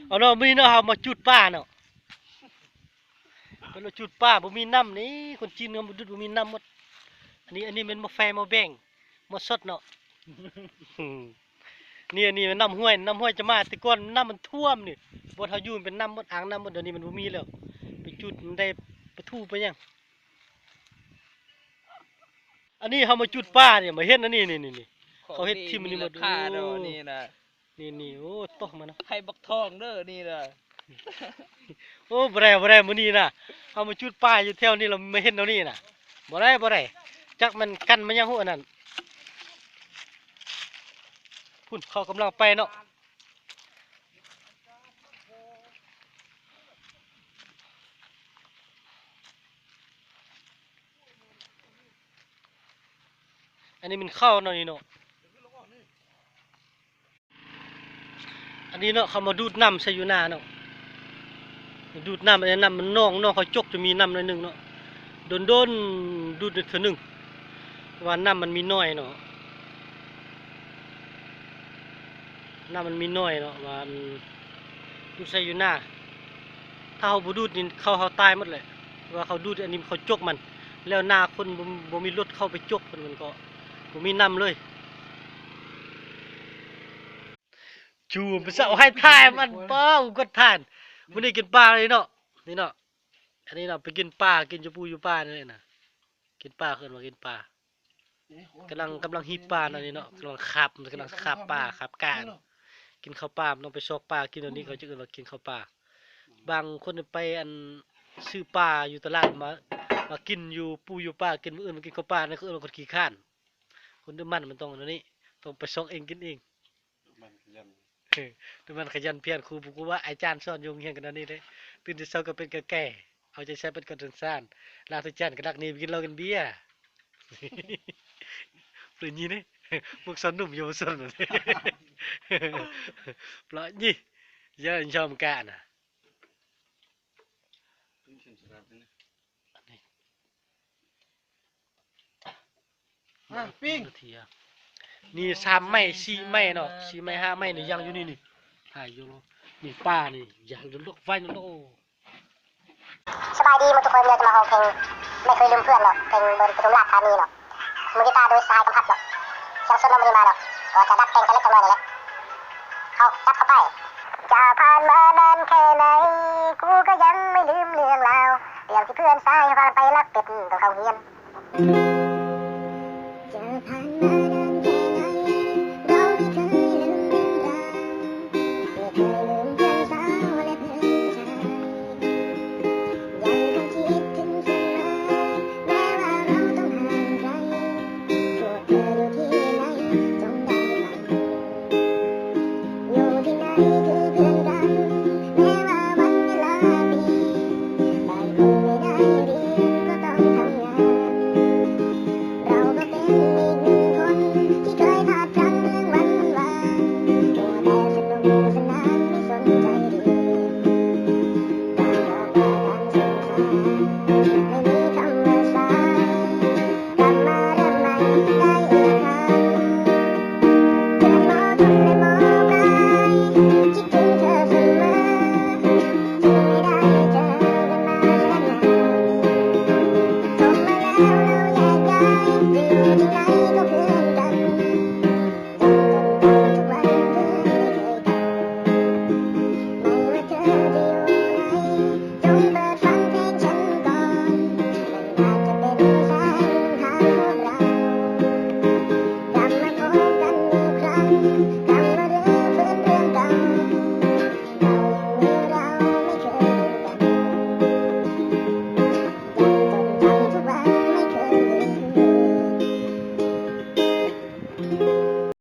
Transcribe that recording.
เอาเนาะมีเนาะเฮามาจุดป่าเนาะเป็นจุดป่าบ่มีน้ำนี่คนจีนเขาบ่จุดบ่มีน้ำหมดอันนี้เป็นมะแฟมะแบงมะสดเนาะ นี่มันน้ำห้วยจะมาแต่ก่อนน้ำมันท่วมนี่บ่เฮาอยู่มันเป็นน้ำหมดอ่างน้ำหมดเดี๋ยวนี้มันบ่มีแล้วไปจุดมันได้ไปทู่ไปยังอันนี้เฮามาจุดป่าเนี่ยมาเฮ็ดอันนี้นี่เขาเฮ็ดที่มันนี่หมด ค่าเด้อนี่นะ นี่โอ้ตกมานะ ให้บักทองเด้อนี่นะ โอ้บ่ได้มื้อนี้น่ะเฮามาจุดป่าอยู่แถวนี้เราไม่เห็นเอานี่น่ะบ่ได้จักมันกันมันยังฮู้อันนั้นพุ่นเขากำลังไปเนาะอันนี้มันเข้าเนาะนี่เนาะอันนี้เนาะเขามาดูดน้ำใส่อยู่หน้าเนาะดูดน้ำอันนั้นน้ำมันนองเขาจกจะมีน้ำหน่อยนึงเนาะโดนดูดเทื่อนึงว่าน้ำมันมีน้อยเนาะน้ำมันมีน้อยเนาะว่าดูดใส่อยู่หน้าถ้าเขาบ่ดูดนี่เขาตายหมดเลยว่าเขาดูดอันนี้เขาจกมันแล้วหน้าคนบ่มีรถเข้าไปจกมันก็บ่มีน้ำเลยจูไปเสาให้ทายมันป้องกดทานมื้อนี้กินปลาเลยเนาะนี่เนาะอันนี้เนาะไปกินปลากินอยู่ป่านี่น่ะกินปลาขึ้นมากินปลากำลังฮีปลาเนาะนี่เนาะกำลังคาบปลาคาบกากินข้าวปลาต้องไปซอกปลากินอันนี้เขาจะเอิ้นว่ากินข้าวปลาบางคนไปอันซื้อปลาอยู่ตลาดมากินอยู่อยู่ป่ากินมื้ออื่นมากินข้าวปลานั่นคือคนขี้ข้านคนดื้อมันต้องอันนี้ต้องไปซอกเองกินเองดูมันขยันเพียรครูบอกว่าอาจารย์สอนโยงเฮียนกันอันนี้เลยตื่นแต่เช้าก็เป็นแก่เอาใจใส่เป็นคนสั้นลาทุกจันก็รักนี่กินเหล้ากินเบียร์ปลื้มยี่นี่พวกสอนหนุ่มโยสอนเลยปล่อยยี่เยอะชอบกันนะปิ้ง นี่3 ไม้4 ไม้เนาะ4 ไม้5 ไม้นี่ยังอยู่นี่ถ่ายอยู่นี่ป้านี่อย่าลุกไฟนั่นโอ้สบายดีหมดทุกคนเราจะมาห้องเพลงไม่เคยลืมเพื่อนหรอกเพลงบนปทุมราชธานีหรอกมือกีตาร์โดยสายกำพัดหรอกเสียงสดเราไม่ได้มาหรอกก็จะดัดเพลงกันเล็กน้อยนี่แหละเอาจับเข้าไปจะผ่านมานานแค่ไหนกูก็ยังไม่ลืมเรื่องราวเรื่องที่เพื่อนสายพาไปรักเป็ดตัวเขาเฮียนจะผ่านมานานแค่ไหนเราไม่เคยลืมเรื่องราวไม่เคยลืมเพื่อนสาวและเพื่อนชายยังคงคิดถึงเสมอแม้ว่าเราต้องห่างไกลพวกเธออยู่ที่ไหนจงได้ไหมอยู่ที่ไหนคือเพื่อนกันแม้ว่าวันเวลาดีบางคนไม่ได้เรียนก็ต้องทำงานเราก็เป็นอีกหนึ่งคนที่เคยพลาดพลั้งเรื่องวันวานมัวแต่สนุกส